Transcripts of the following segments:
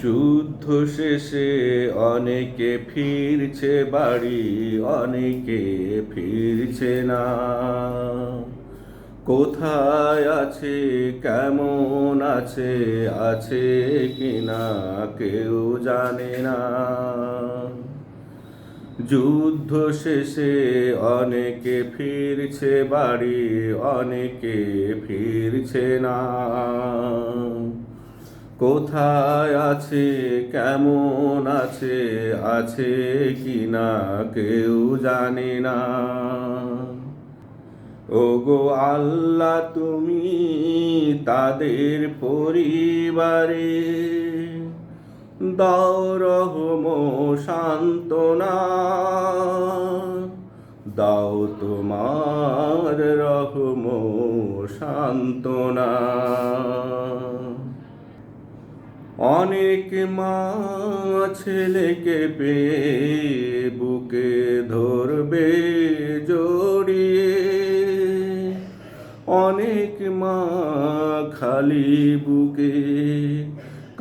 যুদ্ধ শেষে অনেকে ফিরছে বাড়ি, অনেকে ফিরছে না। কোথায় আছে, কেমন আছে, আছে কিনা কেউ জানে না। যুদ্ধ শেষে অনেকে ফিরছে বাড়ি, অনেকে ফিরছে না। কোথায় আছে, কেমন আছে, আছে কিনা কেউ জানে না। ওগো আল্লাহ, তুমি তাদের পরিবারে দাও রহম সান্ত্বনা, দাও তোমার রহম সান্ত্বনা। অনেক মা ছেলেকে পেয়ে বুকে ধরবে জড়িয়ে, অনেক মা খালি বুকে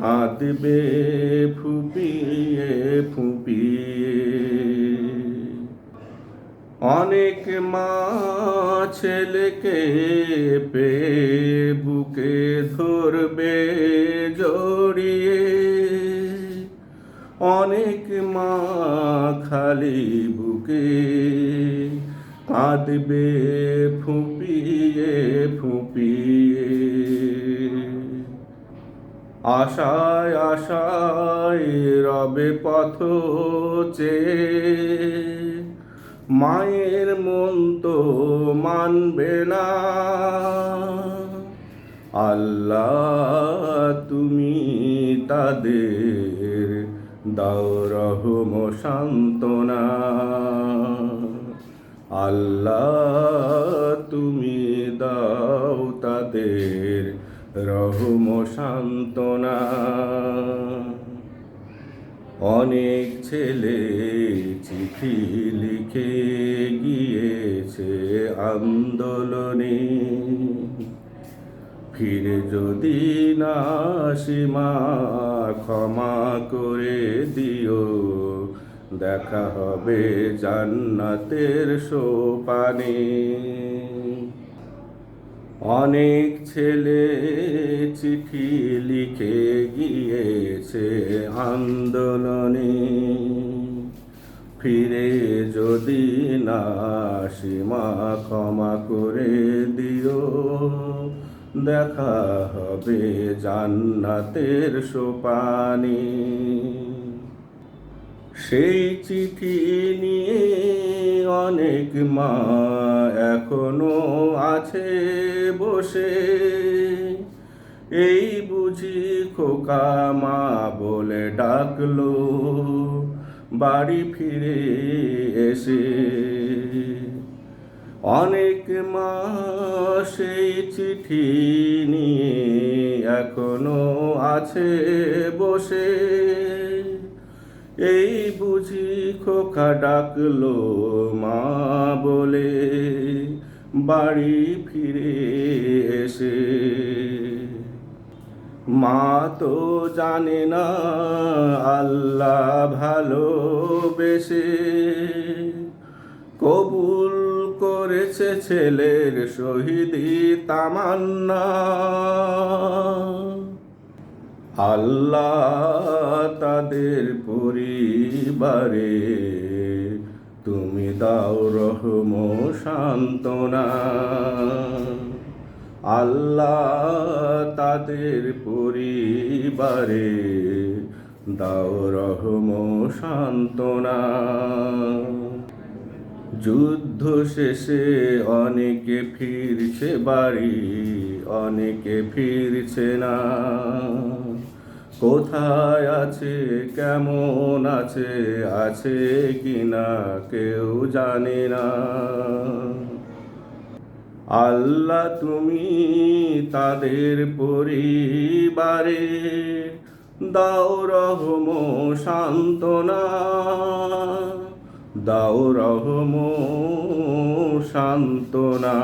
কাঁদবে ফুপিয়ে ফুপিয়ে। অনেক মা ছেলেকে পেয়ে বুকে ধরবে জড়িয়ে, অনেক মা খালি বুকে কাঁদবে ফুপিয়ে ফুপিয়ে। আশায় আশায় রবে পথ চেয়ে, মায়ের মন তো মানবে না। আল্লাহ, তুমি তাদের দাও রহম সান্ত্বনা। আল্লাহ, তুমি দাও তাদের রহম সান্ত্বনা। অনেক ছেলে চিঠি লিখে গিয়েছে আন্দোলনে, ফিরে যদি না আসি মা ক্ষমা করে দিও, দেখা হবে জান্নাতের সোপানে। অনেক ছেলে চিঠি লিখে গিয়েছে আন্দোলনে, ফিরে যদি না আসি মা ক্ষমা করে দিও, দেখা হবে জান্নাতের সোপানে। সেই চিঠি নিয়ে অনেক মা এখনো আছে বসে, এই বুঝি খোকা মা বলে ডাকলো বাড়ি ফিরে এসে। অনেক মা সেই চিঠি নিয়ে এখনো আছে বসে, এই বুঝি খোকা ডাকলো মা বলে বাড়ি ফিরে এসে। মা তো জানে না আল্লাহ ভালোবেসে কবুল করেছে ছেলের শহীদি তামান্না। আল্লাহ, তাদের পরিবারে তুমি দাও রহম সান্ত্বনা। আল্লাহ, তাদের পরিবারে দাও রহম সান্ত্বনা। যুদ্ধ শেষে অনেকে ফিরছে বাড়ি, অনেকে ফিরছে না। কোথায় আছে, কেমন আছে, আছে কিনা কেউ জানে না। আল্লাহ, তুমি তাদের পরিবারে দাও রহম সান্ত্বনা, দাও রহম সান্ত্বনা।